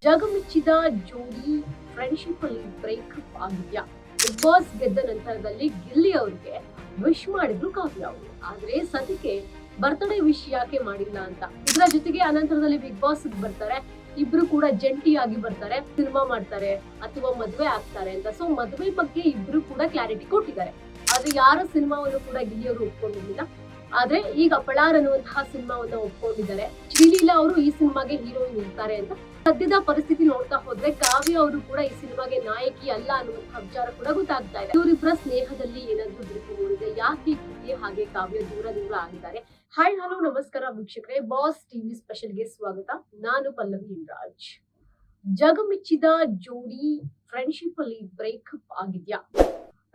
ಜಗಮೆಚ್ಚಿದ ಜೋಡಿ ಫ್ರೆಂಡ್ಶಿಪ್ ಅಲ್ಲಿ ಬ್ರೇಕಪ್ ಆಗಿದ್ಯಾ? ಬಿಗ್ ಬಾಸ್ ಗೆದ್ದ ನಂತರದಲ್ಲಿ ಗಿಲ್ಲಿ ಅವ್ರಿಗೆ ವಿಶ್ ಮಾಡಿದ್ರು ಕಾವ್ಯ ಅವರು. ಆದ್ರೆ ಸದ್ಯಕ್ಕೆ ಬರ್ತ್ಡೇ ವಿಶ್ ಯಾಕೆ ಮಾಡಿಲ್ಲ ಅಂತ. ಇದರ ಜೊತೆಗೆ ಅನಂತರದಲ್ಲಿ ಬಿಗ್ ಬಾಸ್ ಬರ್ತಾರೆ, ಇಬ್ರು ಕೂಡ ಜಂಟಿಯಾಗಿ ಬರ್ತಾರೆ, ಸಿನಿಮಾ ಮಾಡ್ತಾರೆ ಅಥವಾ ಮದ್ವೆ ಆಗ್ತಾರೆ ಅಂತ. ಸೊ ಮದ್ವೆ ಬಗ್ಗೆ ಇಬ್ರು ಕೂಡ ಕ್ಲಾರಿಟಿ ಕೊಟ್ಟಿದ್ದಾರೆ. ಆದ್ರೆ ಯಾರ ಸಿನಿಮಾವನ್ನು ಕೂಡ ಗಿಲ್ಲಿ ಅವರು ಒಪ್ಕೊಂಡಿರ್ಲಿಲ್ಲ. ಆದ್ರೆ ಈಗ ಪಳಾರ್ ಅನ್ನುವಂತಹ ಸಿನಿಮಾವನ್ನ ಒಪ್ಕೊಂಡಿದ್ದಾರೆ. ಶ್ರೀಲೀಲಾ ಅವರು ಈ ಸಿನಿಮಾಗೆ ಹೀರೋಯಿನ್ ಇರ್ತಾರೆ ಅಂತ. ಸದ್ಯದ ಪರಿಸ್ಥಿತಿ ನೋಡ್ತಾ ಹೋದ್ರೆ ಕಾವ್ಯ ಅವರು ಕೂಡ ಈ ಸಿನಿಮಾಗೆ ನಾಯಕಿ ಅಲ್ಲ ಅನ್ನುವಂತಹ ವಿಚಾರ ಕೂಡ ಗೊತ್ತಾಗ್ತಾ ಇದೆ. ಇವರಿಬ್ಬರ ಸ್ನೇಹದಲ್ಲಿ ಏನಾದ್ರೂ ಬಿರುಕು ಮೂಡಿದೆ? ಯಾಕೆ ಗಿಲ್ಲಿ ಹಾಗೆ ಕಾವ್ಯ ದೂರ ಆಗಿದ್ದಾರೆ? ಹಾಯ್ ಹಲೋ ನಮಸ್ಕಾರ ವೀಕ್ಷಕರೇ, ಬಾಸ್ ಟಿವಿ ಸ್ಪೆಷಲ್ಗೆ ಸ್ವಾಗತ. ನಾನು ಪಲ್ಲವಿ ಇಂದ್ರಾಜ್. ಜಗಮೆಚ್ಚಿದ ಜೋಡಿ ಫ್ರೆಂಡ್ಶಿಪ್ ಅಲ್ಲಿ ಬ್ರೇಕಪ್ ಆಗಿದ್ಯಾ?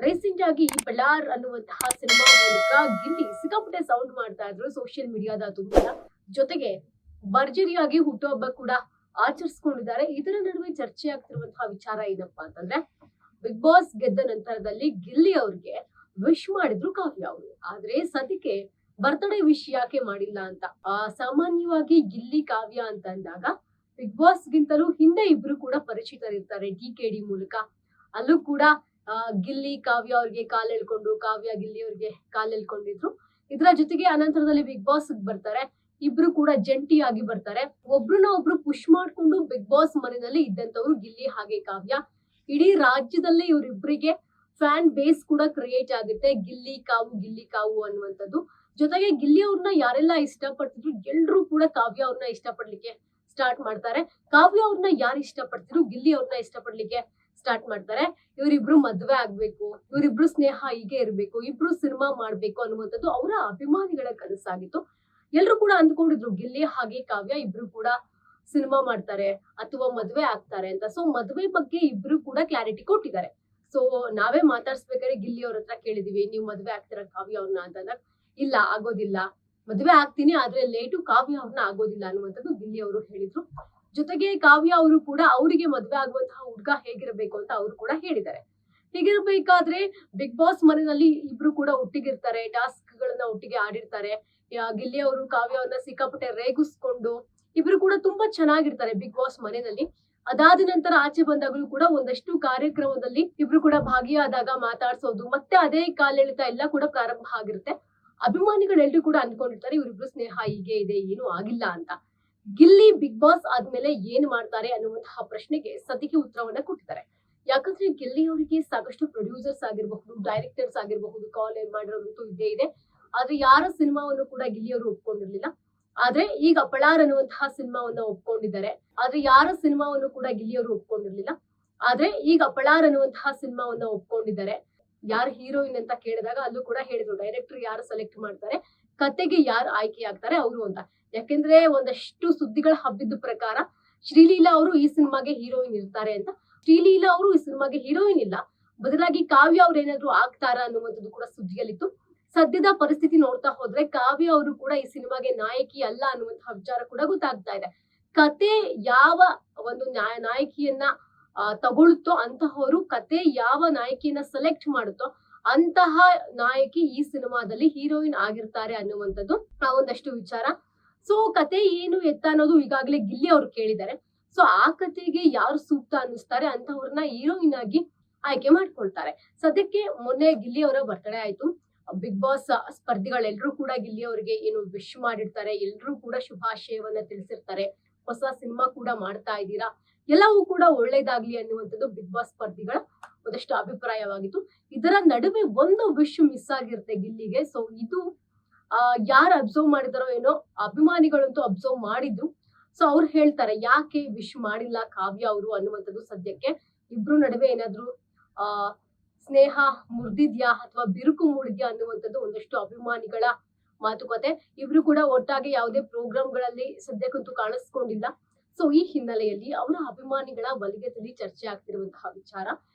ರೀಸೆಂಟ್ ಆಗಿ ಪಳಾರ್ ಅನ್ನುವಂತಹ ಸಿನಿಮಾ ಮೂಲಕ ಗಿಲ್ಲಿ ಸಿಕ್ಕಾಪಟ್ಟೆ ಸೌಂಡ್ ಮಾಡ್ತಾ ಇದ್ರು ಸೋಷಿಯಲ್ ಮೀಡಿಯಾದ ತುಂಬ. ಜೊತೆಗೆ ಭರ್ಜರಿಯಾಗಿ ಹುಟ್ಟುಹಬ್ಬ ಕೂಡ ಆಚರಿಸ್ಕೊಂಡಿದ್ದಾರೆ. ಇದರ ನಡುವೆ ಚರ್ಚೆ ಆಗ್ತಿರುವಂತಹ ವಿಚಾರ ಏನಪ್ಪಾ ಅಂತಂದ್ರೆ, ಬಿಗ್ ಬಾಸ್ ಗೆದ್ದ ನಂತರದಲ್ಲಿ ಗಿಲ್ಲಿ ಅವ್ರಿಗೆ ವಿಶ್ ಮಾಡಿದ್ರು ಕಾವ್ಯ ಅವರು. ಆದ್ರೆ ಸದ್ಯಕ್ಕೆ ಬರ್ತ್ಡೇ ವಿಶ್ ಯಾಕೆ ಮಾಡಿಲ್ಲ ಅಂತ. ಸಾಮಾನ್ಯವಾಗಿ ಗಿಲ್ಲಿ ಕಾವ್ಯ ಅಂತ ಅಂದಾಗ ಬಿಗ್ ಬಾಸ್ ಗಿಂತಲೂ ಹಿಂದೆ ಇಬ್ರು ಕೂಡ ಪರಿಚಿತರಿರ್ತಾರೆ DKD ಮೂಲಕ. ಅಲ್ಲೂ ಕೂಡ ಗಿಲ್ಲಿ ಕಾವ್ಯ ಅವ್ರಿಗೆ ಕಾಲ್ ಎಳ್ಕೊಂಡು, ಕಾವ್ಯ ಗಿಲ್ಲಿ ಅವ್ರಿಗೆ ಕಾಲ್ ಎಳ್ಕೊಂಡಿದ್ರು. ಇದರ ಜೊತೆಗೆ ಅನಂತರದಲ್ಲಿ ಬಿಗ್ ಬಾಸ್ ಬರ್ತಾರೆ, ಇಬ್ರು ಕೂಡ ಜಂಟಿಯಾಗಿ ಬರ್ತಾರೆ. ಒಬ್ರನ್ನ ಒಬ್ರು ಪುಷ್ ಮಾಡ್ಕೊಂಡು ಬಿಗ್ ಬಾಸ್ ಮನೆಯಲ್ಲಿ ಇದ್ದಂತವ್ರು ಗಿಲ್ಲಿ ಹಾಗೆ ಕಾವ್ಯ. ಇಡೀ ರಾಜ್ಯದಲ್ಲೇ ಇವರಿಬ್ಬರಿಗೆ ಫ್ಯಾನ್ ಬೇಸ್ ಕೂಡ ಕ್ರಿಯೇಟ್ ಆಗುತ್ತೆ, ಗಿಲ್ಲಿ ಕಾವು ಅನ್ನುವಂಥದ್ದು. ಜೊತೆಗೆ ಗಿಲ್ಲಿ ಅವ್ರನ್ನ ಯಾರೆಲ್ಲ ಇಷ್ಟಪಡ್ತಿದ್ರು ಎಲ್ರು ಕೂಡ ಕಾವ್ಯ ಅವ್ರನ್ನ ಇಷ್ಟಪಡ್ಲಿಕ್ಕೆ ಸ್ಟಾರ್ಟ್ ಮಾಡ್ತಾರೆ. ಕಾವ್ಯ ಅವ್ರನ್ನ ಯಾರು ಇಷ್ಟಪಡ್ತಿದ್ರು ಗಿಲ್ಲಿ ಅವ್ರನ್ನ ಇಷ್ಟಪಡ್ಲಿಕ್ಕೆ ಸ್ಟಾರ್ಟ್ ಮಾಡ್ತಾರೆ. ಇವರಿಬ್ರು ಮದ್ವೆ ಆಗ್ಬೇಕು, ಇವರಿಬ್ರು ಸ್ನೇಹ ಹೀಗೆ ಇರ್ಬೇಕು, ಇಬ್ರು ಸಿನಿಮಾ ಮಾಡ್ಬೇಕು ಅನ್ನುವಂಥದ್ದು ಅವರ ಅಭಿಮಾನಿಗಳ ಕನಸಾಗಿತ್ತು. ಎಲ್ರು ಕೂಡ ಅಂದ್ಕೊಂಡಿದ್ರು ಗಿಲ್ಲಿ ಹಾಗೆ ಕಾವ್ಯ ಇಬ್ರು ಕೂಡ ಸಿನಿಮಾ ಮಾಡ್ತಾರೆ ಅಥವಾ ಮದ್ವೆ ಆಗ್ತಾರೆ ಅಂತ. ಸೊ ಮದ್ವೆ ಬಗ್ಗೆ ಇಬ್ರು ಕೂಡ ಕ್ಲಾರಿಟಿ ಕೊಟ್ಟಿದ್ದಾರೆ. ಸೊ ನಾವೇ ಮಾತಾಡ್ಸ್ಬೇಕಾದ್ರೆ ಗಿಲ್ಲಿ ಅವ್ರ ಹತ್ರ ಕೇಳಿದೀವಿ, ನೀವು ಮದ್ವೆ ಆಗ್ತೀರಾ ಕಾವ್ಯ ಅವ್ರನ್ನ ಅಂತಂದಾಗ, ಇಲ್ಲ ಆಗೋದಿಲ್ಲ, ಮದ್ವೆ ಆಗ್ತೀನಿ ಆದ್ರೆ ಲೇಟು, ಕಾವ್ಯ ಅವ್ರನ್ನ ಆಗೋದಿಲ್ಲ ಅನ್ನುವಂಥದ್ದು ಗಿಲ್ಲಿ ಅವರು ಹೇಳಿದ್ರು. ಜೊತೆಗೆ ಕಾವ್ಯ ಅವರು ಕೂಡ ಅವರಿಗೆ ಮದ್ವೆ ಆಗುವಂತಹ ಹುಡುಗ ಹೇಗಿರ್ಬೇಕು ಅಂತ ಅವ್ರು ಕೂಡ ಹೇಳಿದ್ದಾರೆ. ಹೀಗಿರ್ಬೇಕಾದ್ರೆ ಬಿಗ್ ಬಾಸ್ ಮನೆಯಲ್ಲಿ ಇಬ್ರು ಕೂಡ ಒಟ್ಟಿಗಿರ್ತಾರೆ, ಟಾಸ್ಕ್ ಗಳನ್ನ ಒಟ್ಟಿಗೆ ಆಡಿರ್ತಾರೆ. ಗಿಲ್ಲಿ ಅವರು ಕಾವ್ಯ ಅವ್ರನ್ನ ಸಿಕ್ಕಾಪಟ್ಟೆ ರೇಗಿಸ್ಕೊಂಡು ಇಬ್ರು ಕೂಡ ತುಂಬಾ ಚೆನ್ನಾಗಿರ್ತಾರೆ ಬಿಗ್ ಬಾಸ್ ಮನೆಯಲ್ಲಿ. ಅದಾದ ನಂತರ ಆಚೆ ಬಂದಾಗಲೂ ಕೂಡ ಒಂದಷ್ಟು ಕಾರ್ಯಕ್ರಮದಲ್ಲಿ ಇಬ್ರು ಕೂಡ ಭಾಗಿಯಾದಾಗ ಮಾತಾಡ್ಸೋದು, ಮತ್ತೆ ಅದೇ ಕಾಲೆಳೆತ ಎಲ್ಲ ಕೂಡ ಪ್ರಾರಂಭ ಆಗಿರುತ್ತೆ. ಅಭಿಮಾನಿಗಳೆಲ್ಲರೂ ಕೂಡ ಅನ್ಕೊಂಡಿರ್ತಾರೆ ಇವರಿಬ್ರು ಸ್ನೇಹ ಹೀಗೆ ಇದೆ, ಏನು ಆಗಿಲ್ಲ ಅಂತ. ಗಿಲ್ಲಿ ಬಿಗ್ ಬಾಸ್ ಆದ್ಮೇಲೆ ಏನ್ ಮಾಡ್ತಾರೆ ಅನ್ನುವಂತಹ ಪ್ರಶ್ನೆಗೆ ಸದ್ಯಕ್ಕೆ ಉತ್ತರವನ್ನ ಕೊಟ್ಟಿದ್ದಾರೆ. ಯಾಕಂದ್ರೆ ಗಿಲ್ಲಿ ಅವರಿಗೆ ಸಾಕಷ್ಟು ಪ್ರೊಡ್ಯೂಸರ್ಸ್ ಆಗಿರಬಹುದು, ಡೈರೆಕ್ಟರ್ಸ್ ಆಗಿರಬಹುದು, ಕಾಲ್ ಮಾಡಿರೋದು ಇದ್ದೇ ಇದೆ. ಆದ್ರೆ ಯಾರ ಸಿನಿಮಾವನ್ನು ಕೂಡ ಗಿಲ್ಲಿ ಅವರು ಒಪ್ಕೊಂಡಿರ್ಲಿಲ್ಲ. ಆದ್ರೆ ಈಗ ಪಳಾರ್ ಅನ್ನುವಂತಹ ಸಿನಿಮಾವನ್ನ ಒಪ್ಕೊಂಡಿದ್ದಾರೆ. ಆದ್ರೆ ಯಾರ ಸಿನಿಮಾವನ್ನು ಕೂಡ ಗಿಲ್ಲಿ ಅವರು ಒಪ್ಕೊಂಡಿರ್ಲಿಲ್ಲ. ಆದ್ರೆ ಈಗ ಪಳಾರ್ ಅನ್ನುವಂತಹ ಸಿನಿಮಾವನ್ನ ಒಪ್ಕೊಂಡಿದ್ದಾರೆ. ಯಾರು ಹೀರೋಯಿನ್ ಅಂತ ಕೇಳಿದಾಗ ಅಲ್ಲೂ ಕೂಡ ಹೇಳಿದ್ರು, ಡೈರೆಕ್ಟರ್ ಯಾರು ಸೆಲೆಕ್ಟ್ ಮಾಡ್ತಾರೆ, ಕತೆಗೆ ಯಾರು ಆಯ್ಕೆ ಆಗ್ತಾರೆ ಅವರು ಅಂತ. ಯಾಕೆಂದ್ರೆ ಒಂದಷ್ಟು ಸುದ್ದಿಗಳ ಹಬ್ಬಿದ್ದ ಪ್ರಕಾರ ಶ್ರೀಲೀಲಾ ಅವರು ಈ ಸಿನಿಮಾಗೆ ಹೀರೋಯಿನ್ ಇರ್ತಾರೆ ಅಂತ. ಶ್ರೀಲೀಲಾ ಅವರು ಈ ಸಿನಿಮಾಗೆ ಹೀರೋಯಿನ್ ಇಲ್ಲ, ಬದಲಾಗಿ ಕಾವ್ಯ ಅವ್ರು ಏನಾದ್ರು ಆಗ್ತಾರ ಅನ್ನುವಂಥದ್ದು ಕೂಡ ಸುದ್ದಿಯಲ್ಲಿತ್ತು. ಸದ್ಯದ ಪರಿಸ್ಥಿತಿ ನೋಡ್ತಾ ಹೋದ್ರೆ ಕಾವ್ಯ ಅವರು ಕೂಡ ಈ ಸಿನಿಮಾಗೆ ನಾಯಕಿ ಅಲ್ಲ ಅನ್ನುವಂತಹ ವಿಚಾರ ಕೂಡ ಗೊತ್ತಾಗ್ತಾ ಇದೆ. ಕತೆ ಯಾವ ಒಂದು ನಾಯಕಿಯನ್ನ ತಗೊಳುತ್ತೋ ಅಂತಹವರು, ಕತೆ ಯಾವ ನಾಯಕಿಯನ್ನ ಸೆಲೆಕ್ಟ್ ಮಾಡುತ್ತೋ ಅಂತಹ ನಾಯಕಿ ಈ ಸಿನಿಮಾದಲ್ಲಿ ಹೀರೋಯಿನ್ ಆಗಿರ್ತಾರೆ ಅನ್ನುವಂಥದ್ದು ಒಂದಷ್ಟು ವಿಚಾರ. ಸೊ ಕತೆ ಏನು ಎತ್ತ ಅನ್ನೋದು ಈಗಾಗಲೇ ಗಿಲ್ಲಿ ಅವ್ರು ಕೇಳಿದ್ದಾರೆ. ಸೊ ಆ ಕತೆಗೆ ಯಾರು ಸೂಕ್ತ ಅನ್ನಿಸ್ತಾರೆ ಅಂತವ್ರನ್ನ ಹೀರೋಯಿನ್ ಆಗಿ ಆಯ್ಕೆ ಮಾಡ್ಕೊಳ್ತಾರೆ. ಸದ್ಯಕ್ಕೆ ಮೊನ್ನೆ ಗಿಲ್ಲಿ ಅವರ ಬರ್ತ್ಡೇ ಆಯ್ತು. ಬಿಗ್ ಬಾಸ್ ಸ್ಪರ್ಧಿಗಳೆಲ್ಲರೂ ಕೂಡ ಗಿಲ್ಲಿ ಅವರಿಗೆ ಏನು ವಿಶ್ ಮಾಡಿರ್ತಾರೆ, ಎಲ್ರೂ ಕೂಡ ಶುಭಾಶಯವನ್ನ ತಿಳಿಸಿರ್ತಾರೆ. ಹೊಸ ಸಿನಿಮಾ ಕೂಡ ಮಾಡ್ತಾ ಇದ್ದೀರಾ, ಎಲ್ಲವೂ ಕೂಡ ಒಳ್ಳೇದಾಗ್ಲಿ ಅನ್ನುವಂಥದ್ದು ಬಿಗ್ ಬಾಸ್ ಸ್ಪರ್ಧಿಗಳ ಒಂದಷ್ಟು ಅಭಿಪ್ರಾಯವಾಗಿತ್ತು. ಇದರ ನಡುವೆ ಒಂದು ವಿಶ್ ಮಿಸ್ ಆಗಿರುತ್ತೆ ಗಿಲ್ಲಿಗೆ. ಸೊ ಇದು ಯಾರು ಅಬ್ಸರ್ವ್ ಮಾಡಿದಾರೋ ಏನೋ, ಅಭಿಮಾನಿಗಳಂತೂ ಅಬ್ಸರ್ವ್ ಮಾಡಿದ್ರು. ಸೊ ಅವ್ರು ಹೇಳ್ತಾರೆ ಯಾಕೆ ವಿಶ್ ಮಾಡಿಲ್ಲ ಕಾವ್ಯ ಅವರು ಅನ್ನುವಂಥದ್ದು. ಸದ್ಯಕ್ಕೆ ಇಬ್ರು ನಡುವೆ ಏನಾದ್ರು ಸ್ನೇಹ ಮುರಿದಿದ್ಯಾ ಅಥವಾ ಬಿರುಕು ಮೂಡಿದ್ಯಾ ಅನ್ನುವಂಥದ್ದು ಒಂದಷ್ಟು ಅಭಿಮಾನಿಗಳ ಮಾತುಕತೆ. ಇಬ್ರು ಕೂಡ ಒಟ್ಟಾಗಿ ಯಾವುದೇ ಪ್ರೋಗ್ರಾಮ್ಗಳಲ್ಲಿ ಸದ್ಯಕ್ಕಂತೂ ಕಾಣಿಸ್ಕೊಂಡಿಲ್ಲ. ಸೊ ಈ ಹಿನ್ನೆಲೆಯಲ್ಲಿ ಅವರ ಅಭಿಮಾನಿಗಳ ವಲಯದಲ್ಲಿ ಚರ್ಚೆ ಆಗ್ತಿರುವಂತಹ ವಿಚಾರ,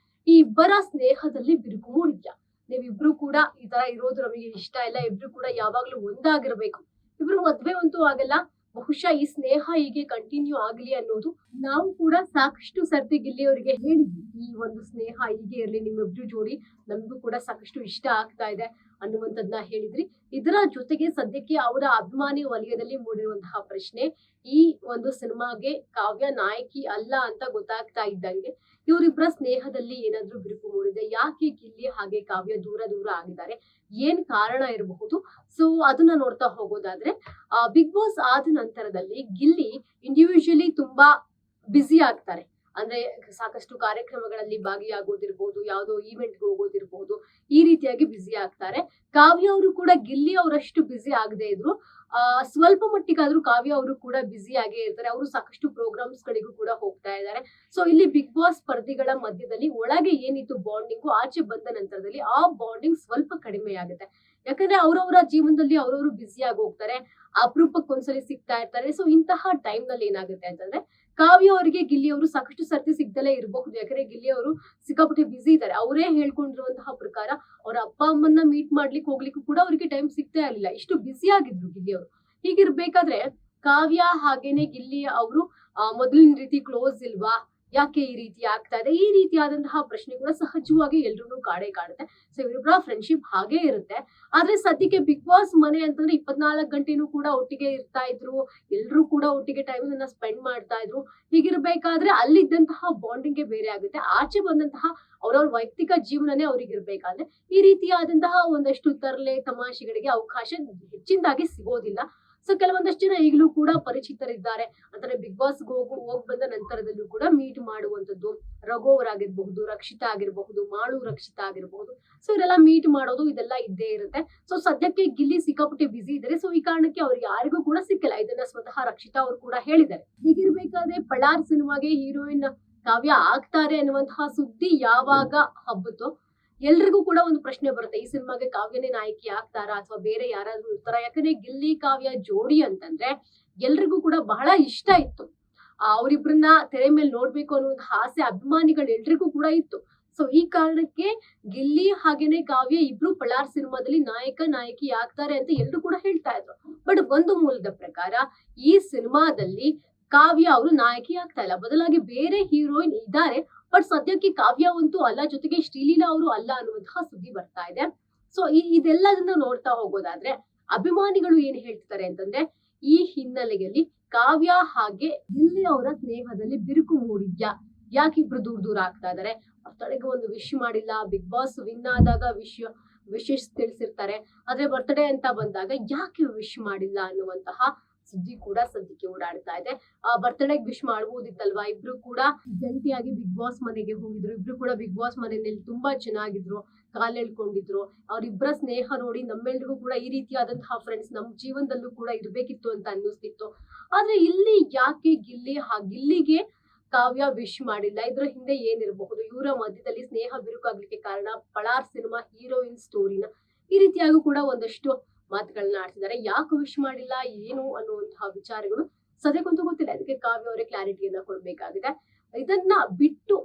ಈ ಇಬ್ಬರ ಸ್ನೇಹದಲ್ಲಿ ಬಿರುಕು ಮೂಡಿದ್ಯಾ? ನೀವಿಬ್ರು ಕೂಡ ಈ ತರ ಇರೋದು ನಮಗೆ ಇಷ್ಟ ಇಲ್ಲ, ಇಬ್ರು ಕೂಡ ಯಾವಾಗ್ಲೂ ಒಂದಾಗಿರ್ಬೇಕು, ಇಬ್ರು ಮದ್ವೆ ಅಂತೂ ಆಗಲ್ಲ, ಬಹುಶಃ ಈ ಸ್ನೇಹ ಹೀಗೆ ಕಂಟಿನ್ಯೂ ಆಗ್ಲಿ ಅನ್ನೋದು ನಾವು ಕೂಡ ಸಾಕಷ್ಟು ಸರ್ತಿ ಗಿಲ್ಲಿ ಅವರಿಗೆ ಹೇಳಿದ್ವಿ. ಈ ಒಂದು ಸ್ನೇಹ ಹೀಗೆ ಇರ್ಲಿ, ನಿಮ್ಮಿಬ್ರು ಜೋಡಿ ನಮಗೂ ಕೂಡ ಸಾಕಷ್ಟು ಇಷ್ಟ ಆಗ್ತಾ ಇದೆ ಅನ್ನುವಂಥದ್ದನ್ನ ಹೇಳಿದ್ರಿ. ಇದರ ಜೊತೆಗೆ ಸದ್ಯಕ್ಕೆ ಅವರ ಅಭಿಮಾನಿ ವಲಯದಲ್ಲಿ ಮೂಡಿರುವಂತಹ ಪ್ರಶ್ನೆ, ಈ ಒಂದು ಸಿನಿಮಾಗೆ ಕಾವ್ಯ ನಾಯಕಿ ಅಲ್ಲ ಅಂತ ಗೊತ್ತಾಗ್ತಾ ಇದ್ದಂಗೆ ಇವರಿಬ್ಬರ ಸ್ನೇಹದಲ್ಲಿ ಏನಾದ್ರೂ ಬಿರುಕು ಮೂಡಿದೆ? ಯಾಕೆ ಗಿಲ್ಲಿ ಹಾಗೆ ಕಾವ್ಯ ದೂರ ದೂರ ಆಗಿದ್ದಾರೆ? ಏನ್ ಕಾರಣ ಇರಬಹುದು? ಸೊ ಅದನ್ನ ನೋಡ್ತಾ ಹೋಗೋದಾದ್ರೆ, ಬಿಗ್ ಬಾಸ್ ಆದ ನಂತರದಲ್ಲಿ ಗಿಲ್ಲಿ ಇಂಡಿವಿಜುವಲಿ ತುಂಬಾ ಬ್ಯುಸಿ ಆಗ್ತಾರೆ. ಅಂದ್ರೆ ಸಾಕಷ್ಟು ಕಾರ್ಯಕ್ರಮಗಳಲ್ಲಿ ಭಾಗಿಯಾಗೋದಿರ್ಬೋದು, ಯಾವುದೋ ಇವೆಂಟ್ಗೆ ಹೋಗೋದಿರ್ಬೋದು, ಈ ರೀತಿಯಾಗಿ ಬ್ಯುಸಿ ಆಗ್ತಾರೆ. ಕಾವ್ಯ ಅವರು ಕೂಡ ಗಿಲ್ಲಿ ಅವರಷ್ಟು ಬ್ಯುಸಿ ಆಗದೆ ಇದ್ರು ಸ್ವಲ್ಪ ಮಟ್ಟಿಗಾದ್ರೂ ಕಾವ್ಯ ಅವರು ಕೂಡ ಬ್ಯುಸಿ ಆಗೇ ಇರ್ತಾರೆ. ಅವರು ಸಾಕಷ್ಟು ಪ್ರೋಗ್ರಾಮ್ಸ್ ಗಳಿಗೂ ಕೂಡ ಹೋಗ್ತಾ ಇದ್ದಾರೆ. ಸೊ ಇಲ್ಲಿ ಬಿಗ್ ಬಾಸ್ ಸ್ಪರ್ಧಿಗಳ ಮಧ್ಯದಲ್ಲಿ ಒಳಗೆ ಏನಿತ್ತು ಬಾಂಡಿಂಗು, ಆಚೆ ಬಂದ ನಂತರದಲ್ಲಿ ಆ ಬಾಂಡಿಂಗ್ ಸ್ವಲ್ಪ ಕಡಿಮೆ ಆಗುತ್ತೆ. ಯಾಕಂದ್ರೆ ಅವರವರ ಜೀವನದಲ್ಲಿ ಅವರವರು ಬ್ಯುಸಿ ಆಗಿ ಹೋಗ್ತಾರೆ, ಅಪರೂಪಕ್ಕೊಂದ್ಸಲಿ ಸಿಗ್ತಾ ಇರ್ತಾರೆ. ಸೊ ಇಂತಹ ಟೈಮ್ ನಲ್ಲಿ ಏನಾಗುತ್ತೆ ಅಂತಂದ್ರೆ, ಕಾವ್ಯ ಅವರಿಗೆ ಗಿಲ್ಲಿ ಅವರು ಸಾಕಷ್ಟು ಸರ್ತಿ ಸಿಗ್ದಲೇ ಇರಬಹುದು. ಯಾಕಂದ್ರೆ ಗಿಲ್ಲಿ ಅವರು ಸಿಕ್ಕಾಪಟ್ಟೆ ಬ್ಯುಸಿ ಇದ್ದಾರೆ. ಅವರೇ ಹೇಳ್ಕೊಂಡಿರುವಂತಹ ಪ್ರಕಾರ ಅವ್ರ ಅಪ್ಪ ಅಮ್ಮನ್ನ ಮೀಟ್ ಮಾಡ್ಲಿಕ್ಕೆ ಹೋಗ್ಲಿಕ್ಕೂ ಕೂಡ ಅವರಿಗೆ ಟೈಮ್ ಸಿಗ್ತಾ ಇರಲಿಲ್ಲ, ಇಷ್ಟು ಬ್ಯುಸಿ ಆಗಿದ್ರು ಗಿಲ್ಲಿ ಅವರು. ಹೀಗಿರ್ಬೇಕಾದ್ರೆ ಕಾವ್ಯ ಹಾಗೇನೆ ಗಿಲ್ಲಿ ಅವರು ಮೊದಲಿನ ರೀತಿ ಕ್ಲೋಸ್ ಇಲ್ವಾ, ಯಾಕೆ ಈ ರೀತಿ ಆಗ್ತಾ ಇದೆ, ಈ ರೀತಿಯಾದಂತಹ ಪ್ರಶ್ನೆ ಕೂಡ ಸಹಜವಾಗಿ ಎಲ್ರು ಕಾಡುತ್ತೆ. ಸೊ ಇವರಿಬ್ಬರ ಫ್ರೆಂಡ್ಶಿಪ್ ಹಾಗೆ ಇರುತ್ತೆ. ಆದ್ರೆ ಸದ್ಯಕ್ಕೆ ಬಿಗ್ ಬಾಸ್ ಮನೆ ಅಂತಂದ್ರೆ 24 ಗಂಟೆನೂ ಕೂಡ ಒಟ್ಟಿಗೆ ಇರ್ತಾ ಇದ್ರು, ಎಲ್ರು ಕೂಡ ಒಟ್ಟಿಗೆ ಟೈಮ್ ಅನ್ನ ಸ್ಪೆಂಡ್ ಮಾಡ್ತಾ ಇದ್ರು. ಹೀಗಿರ್ಬೇಕಾದ್ರೆ ಅಲ್ಲಿದ್ದಂತಹ ಬಾಂಡಿಂಗ್ ಬೇರೆ ಆಗುತ್ತೆ. ಆಚೆ ಬಂದಂತಹ ಅವ್ರವ್ರ ವೈಯಕ್ತಿಕ ಜೀವನನೇ ಅವ್ರಿಗೆ ಇರ್ಬೇಕಾದ್ರೆ ಈ ರೀತಿಯಾದಂತಹ ಒಂದಷ್ಟು ತರಲೆ ತಮಾಷೆಗಳಿಗೆ ಅವಕಾಶ ಹೆಚ್ಚಿನದಾಗಿ ಸಿಗೋದಿಲ್ಲ. ಸೊ ಕೆಲವೊಂದಷ್ಟು ಜನ ಈಗಲೂ ಕೂಡ ಪರಿಚಿತರಿದ್ದಾರೆ. ಅಂದ್ರೆ ಬಿಗ್ ಬಾಸ್ ಹೋಗ್ ಬಂದ ನಂತರದಲ್ಲೂ ಕೂಡ ಮೀಟ್ ಮಾಡುವಂತದ್ದು, ರಘು ಅವರಾಗಿರ್ಬಹುದು, ರಕ್ಷಿತಾ ಆಗಿರಬಹುದು, ಮಾಳು ರಕ್ಷಿತಾ ಆಗಿರಬಹುದು. ಸೊ ಇವರೆಲ್ಲ ಮೀಟ್ ಮಾಡೋದು ಇದೆಲ್ಲ ಇದ್ದೇ ಇರುತ್ತೆ. ಸೊ ಸದ್ಯಕ್ಕೆ ಗಿಲ್ಲಿ ಸಿಕ್ಕಾಪಟ್ಟೆ ಬಿಸಿ ಇದ್ದಾರೆ. ಸೊ ಈ ಕಾರಣಕ್ಕೆ ಅವ್ರಿಗೆ ಯಾರಿಗೂ ಕೂಡ ಸಿಕ್ಕಿಲ್ಲ. ಇದನ್ನ ಸ್ವತಃ ರಕ್ಷಿತಾ ಅವರು ಕೂಡ ಹೇಳಿದ್ದಾರೆ. ಹೀಗಿರ್ಬೇಕಾದ್ರೆ ಪಳಾರ್ ಸಿನಿಮಾಗೆ ಹೀರೋಯಿನ್ ಕಾವ್ಯ ಆಗ್ತಾರೆ ಅನ್ನುವಂತಹ ಸುದ್ದಿ ಯಾವಾಗ ಹಬ್ಬತ್ತೋ ಎಲ್ರಿಗೂ ಕೂಡ ಒಂದು ಪ್ರಶ್ನೆ ಬರುತ್ತೆ, ಈ ಸಿನಿಮಾಗೆ ಕಾವ್ಯನೇ ನಾಯಕಿ ಆಗ್ತಾರಾ ಅಥವಾ ಬೇರೆ ಯಾರಾದ್ರೂ ಇರ್ತಾರ? ಯಾಕಂದ್ರೆ ಗಿಲ್ಲಿ ಕಾವ್ಯ ಜೋಡಿ ಅಂತಂದ್ರೆ ಎಲ್ರಿಗೂ ಕೂಡ ಬಹಳ ಇಷ್ಟ ಇತ್ತು. ಅವರಿಬ್ರನ್ನ ತೆರೆ ಮೇಲೆ ನೋಡ್ಬೇಕು ಅನ್ನುವಂತ ಆಸೆ ಅಭಿಮಾನಿಗಳು ಎಲ್ರಿಗೂ ಕೂಡ ಇತ್ತು. ಸೊ ಈ ಕಾರಣಕ್ಕೆ ಗಿಲ್ಲಿ ಹಾಗೇನೆ ಕಾವ್ಯ ಇಬ್ರು ಪಳಾರ್ ಸಿನಿಮಾದಲ್ಲಿ ನಾಯಕ ನಾಯಕಿ ಆಗ್ತಾರೆ ಅಂತ ಎಲ್ರು ಕೂಡ ಹೇಳ್ತಾ ಇದ್ರು. ಬಟ್ ಒಂದು ಮೂಲದ ಪ್ರಕಾರ ಈ ಸಿನಿಮಾದಲ್ಲಿ ಕಾವ್ಯ ಅವರು ನಾಯಕಿ ಆಗ್ತಾ ಇಲ್ಲ, ಬದಲಾಗಿ ಬೇರೆ ಹೀರೋಯಿನ್ ಇದ್ದಾರೆ. ಬಟ್ ಸದ್ಯಕ್ಕೆ ಕಾವ್ಯ ಅಂತೂ ಅಲ್ಲ, ಜೊತೆಗೆ ಶ್ರೀಲೀಲಾ ಅವರು ಅಲ್ಲ ಅನ್ನುವಂತಹ ಸುದ್ದಿ ಬರ್ತಾ ಇದೆ. ಸೊ ಇದೆಲ್ಲದನ್ನ ನೋಡ್ತಾ ಹೋಗೋದಾದ್ರೆ ಅಭಿಮಾನಿಗಳು ಏನ್ ಹೇಳ್ತಾರೆ ಅಂತಂದ್ರೆ, ಈ ಹಿನ್ನೆಲೆಯಲ್ಲಿ ಕಾವ್ಯ ಹಾಗೆ ಗಿಲ್ಲಿ ಅವರ ಸ್ನೇಹದಲ್ಲಿ ಬಿರುಕು ಮೂಡಿದ್ಯಾ, ಯಾಕೆ ಇಬ್ರು ದೂರ ಆಗ್ತಾ ಇದಾರೆ? ಬರ್ತಡೆಗೆ ಒಂದು ವಿಶ್ ಮಾಡಿಲ್ಲ, ಬಿಗ್ ಬಾಸ್ ವಿನ್ ಆದಾಗ ವಿಶೇಷ ತಿಳಿಸಿರ್ತಾರೆ, ಆದ್ರೆ ಬರ್ತಡೆ ಅಂತ ಬಂದಾಗ ಯಾಕೆ ವಿಶ್ ಮಾಡಿಲ್ಲ ಅನ್ನುವಂತಹ ಸುದ್ದಿ ಕೂಡ ಸದ್ಯಕ್ಕೆ ಓಡಾಡ್ತಾ ಇದೆ. ಬರ್ತಡೆಗೆ ವಿಶ್ ಮಾಡಬಹುದಿತ್ತಲ್ವಾ? ಇಬ್ರು ಕೂಡ ಜಂಟಿಯಾಗಿ ಬಿಗ್ ಬಾಸ್ ಮನೆಗೆ ಹೋಗಿದ್ರು, ಇಬ್ರು ಕೂಡ ಬಿಗ್ ಬಾಸ್ ಮನೆಯಲ್ಲಿ ತುಂಬಾ ಚೆನ್ನಾಗಿದ್ರು, ಕಾಲೆಳ್ಕೊಂಡಿದ್ರು. ಅವ್ರಿಬ್ರ ಸ್ನೇಹ ನೋಡಿ ನಮ್ಮೆಲ್ರಿಗೂ ಕೂಡ ಈ ರೀತಿಯಾದಂತಹ ಫ್ರೆಂಡ್ಸ್ ನಮ್ ಜೀವನದಲ್ಲೂ ಕೂಡ ಇರ್ಬೇಕಿತ್ತು ಅಂತ ಅನ್ನಿಸ್ತಿತ್ತು. ಆದ್ರೆ ಇಲ್ಲಿ ಯಾಕೆ ಗಿಲ್ಲಿಗೆ ಕಾವ್ಯ ವಿಶ್ ಮಾಡಿಲ್ಲ? ಇದ್ರ ಹಿಂದೆ ಏನಿರಬಹುದು? ಇವರ ಮಧ್ಯದಲ್ಲಿ ಸ್ನೇಹ ಬಿರುಕಾಗ್ಲಿಕ್ಕೆ ಕಾರಣ ಪಳಾರ್ ಸಿನಿಮಾ ಹೀರೋಯಿನ್ ಸ್ಟೋರಿನ ಈ ರೀತಿಯಾಗೂ ಕೂಡ ಒಂದಷ್ಟು ಮಾತುಗಳನ್ನ ಆಡ್ತಿದ್ದಾರೆ. ಯಾಕೆ ವಿಶ್ ಮಾಡಿಲ್ಲ ಏನು ಅನ್ನುವಂತಹ ವಿಚಾರಗಳು ಸದ್ಯಕ್ಕಂತೂ ಗೊತ್ತಿಲ್ಲ. ಅದಕ್ಕೆ ಕಾವ್ಯ ಅವರೇ ಕ್ಲಾರಿಟಿಯನ್ನ ಕೊಡ್ಬೇಕಾಗಿದೆ. ಇದನ್ನ ಬಿಟ್ಟು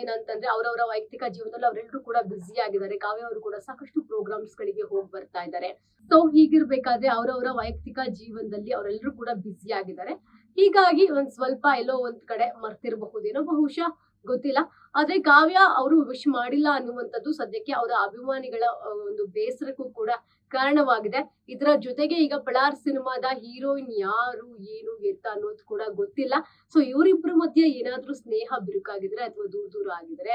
ಏನಂತಂದ್ರೆ ಅವರವರ ವೈಯಕ್ತಿಕ ಜೀವನದಲ್ಲಿ ಅವರೆಲ್ಲರೂ ಕೂಡ ಬ್ಯುಸಿ ಆಗಿದ್ದಾರೆ. ಕಾವ್ಯ ಅವರು ಕೂಡ ಸಾಕಷ್ಟು ಪ್ರೋಗ್ರಾಮ್ಸ್ ಗಳಿಗೆ ಹೋಗಿ ಬರ್ತಾ ಇದ್ದಾರೆ. ಸೊ ಹೀಗಿರ್ಬೇಕಾದ್ರೆ ಅವರವರ ವೈಯಕ್ತಿಕ ಜೀವನದಲ್ಲಿ ಅವರೆಲ್ಲರೂ ಕೂಡ ಬ್ಯುಸಿ ಆಗಿದ್ದಾರೆ. ಹೀಗಾಗಿ ಒಂದ್ ಸ್ವಲ್ಪ ಎಲ್ಲೋ ಒಂದ್ ಕಡೆ ಮರ್ತಿರಬಹುದೇನೋ, ಬಹುಶಃ ಗೊತ್ತಿಲ್ಲ. ಆದ್ರೆ ಕಾವ್ಯ ಅವರು ವಿಶ್ ಮಾಡಿಲ್ಲ ಅನ್ನುವಂಥದ್ದು ಸದ್ಯಕ್ಕೆ ಅವರ ಅಭಿಮಾನಿಗಳ ಒಂದು ಬೇಸರಕ್ಕೂ ಕೂಡ ಕಾರಣವಾಗಿದೆ. ಇದರ ಜೊತೆಗೆ ಈಗ ಪಳಾರ್ ಸಿನಿಮಾದ ಹೀರೋಯಿನ್ ಯಾರು ಏನು ಎತ್ತ ಅನ್ನೋದು ಕೂಡ ಗೊತ್ತಿಲ್ಲ. ಸೊ ಇವರಿಬ್ರು ಮಧ್ಯೆ ಏನಾದ್ರೂ ಸ್ನೇಹ ಬಿರುಕಾಗಿದ್ರೆ ಅಥವಾ ದೂರ ಆಗಿದ್ರೆ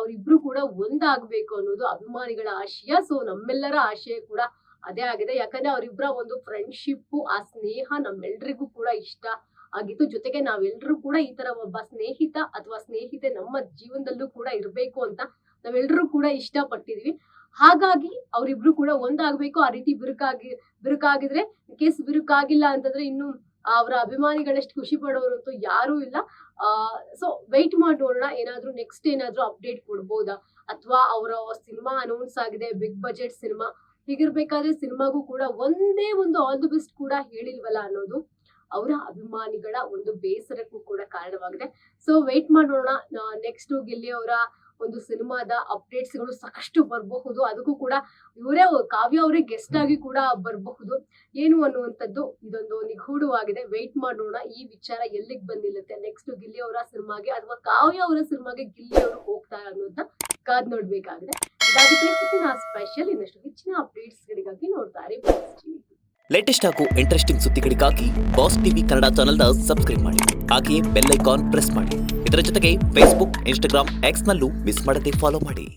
ಅವರಿಬ್ರು ಕೂಡ ಒಂದಾಗ್ಬೇಕು ಅನ್ನೋದು ಅಭಿಮಾನಿಗಳ ಆಶಯ. ಸೊ ನಮ್ಮೆಲ್ಲರ ಆಶಯ ಕೂಡ ಅದೇ ಆಗಿದೆ. ಯಾಕಂದ್ರೆ ಅವರಿಬ್ಬರ ಒಂದು ಫ್ರೆಂಡ್ಶಿಪ್, ಆ ಸ್ನೇಹ ನಮ್ಮೆಲ್ರಿಗೂ ಕೂಡ ಇಷ್ಟ ಆಗಿತ್ತು. ಜೊತೆಗೆ ನಾವೆಲ್ಲರೂ ಕೂಡ ಈ ತರ ಒಬ್ಬ ಸ್ನೇಹಿತ ಅಥವಾ ಸ್ನೇಹಿತೆ ನಮ್ಮ ಜೀವನದಲ್ಲೂ ಕೂಡ ಇರ್ಬೇಕು ಅಂತ ನಾವೆಲ್ಲರೂ ಕೂಡ ಇಷ್ಟ ಪಟ್ಟಿದ್ವಿ. ಹಾಗಾಗಿ ಅವರಿಬ್ರು ಕೂಡ ಒಂದಾಗ್ಬೇಕು. ಆ ರೀತಿ ಬಿರುಕಾಗಿದ್ರೆ, ಕೇಸ್ ಬಿರುಕಾಗಿಲ್ಲ ಅಂತಂದ್ರೆ ಇನ್ನು ಅವರ ಅಭಿಮಾನಿಗಳಷ್ಟು ಖುಷಿ ಪಡೋರಂತೂ ಯಾರೂ ಇಲ್ಲ. ಸೊ ವೆಯ್ಟ್ ಮಾಡಿ ನೋಡೋಣ, ಏನಾದ್ರೂ ನೆಕ್ಸ್ಟ್ ಏನಾದ್ರೂ ಅಪ್ಡೇಟ್ ಕೊಡ್ಬೋದಾ, ಅಥವಾ ಅವರ ಸಿನಿಮಾ ಅನೌನ್ಸ್ ಆಗಿದೆ, ಬಿಗ್ ಬಜೆಟ್ ಸಿನಿಮಾ. ಹೀಗಿರ್ಬೇಕಾದ್ರೆ ಸಿನಿಮಾಗೂ ಕೂಡ ಒಂದೇ ಒಂದು ಆಲ್ ದಿ ಬೆಸ್ಟ್ ಕೂಡ ಹೇಳಿಲ್ವಲ್ಲ ಅನ್ನೋದು ಅವರ ಅಭಿಮಾನಿಗಳ ಒಂದು ಬೇಸರಕ್ಕೂ ಕೂಡ ಕಾರಣವಾಗಿದೆ. ಸೊ ವೆಯ್ಟ್ ಮಾಡೋಣ. ನೆಕ್ಸ್ಟ್ ಗಿಲ್ಲಿ ಅವರ ಒಂದು ಸಿನಿಮಾದ ಅಪ್ಡೇಟ್ಸ್ಗಳು ಸಾಕಷ್ಟು ಬರಬಹುದು. ಅದಕ್ಕೂ ಕೂಡ ಇವರೇ ಕಾವ್ಯ ಅವರೇ ಗೆಸ್ಟ್ ಆಗಿ ಕೂಡ ಬರಬಹುದು. ಏನು ಅನ್ನುವಂಥದ್ದು ಇದೊಂದು ನಿಗೂಢವಾಗಿದೆ. ವೇಟ್ ಮಾಡೋಣ ಈ ವಿಚಾರ ಎಲ್ಲಿಗೆ ಬಂದು ನಿಲ್ಲುತ್ತೆ. ನೆಕ್ಸ್ಟ್ ಗಿಲ್ಲಿ ಅವರ ಸಿನಿಮಾಗೆ ಅಥವಾ ಕಾವ್ಯ ಅವರ ಸಿನಿಮಾಗೆ ಗಿಲ್ಲಿ ಅವರು ಹೋಗ್ತಾರೆ ಅನ್ನೋದನ್ನ ಕಾದ್ ನೋಡ್ಬೇಕಾಗಿದೆ. ಇದಾಗಿದ್ರೆ ಇವತ್ತಿನ ಸ್ಪೆಷಲ್. ಇನ್ನಷ್ಟು ಹೆಚ್ಚಿನ ಅಪ್ಡೇಟ್ಸ್ಗಳಿಗಾಗಿ ನೋಡ್ತಾ ಇರಿ ಬಾಸ್ ಟಿವಿ. ಲೇಟೆಸ್ಟ್ ಹಾಗೂ ಇಂಟ್ರೆಸ್ಟಿಂಗ್ ಸುದ್ದಿಗಳಿಗಾಗಿ ಬಾಸ್ ಟಿವಿ ಕನ್ನಡ ಚಾನೆಲ್ನ ಸಬ್ಸ್ಕ್ರೈಬ್ ಮಾಡಿ. ಹಾಗೆಯೇ ಬೆಲ್ ಐಕಾನ್ ಪ್ರೆಸ್ ಮಾಡಿ. ಇದರ ಜೊತೆಗೆ ಫೇಸ್ಬುಕ್, ಇನ್ಸ್ಟಾಗ್ರಾಮ್, ಎಕ್ಸ್ ನಲ್ಲೂ ಮಿಸ್ ಮಾಡದೆ ಫಾಲೋ ಮಾಡಿ.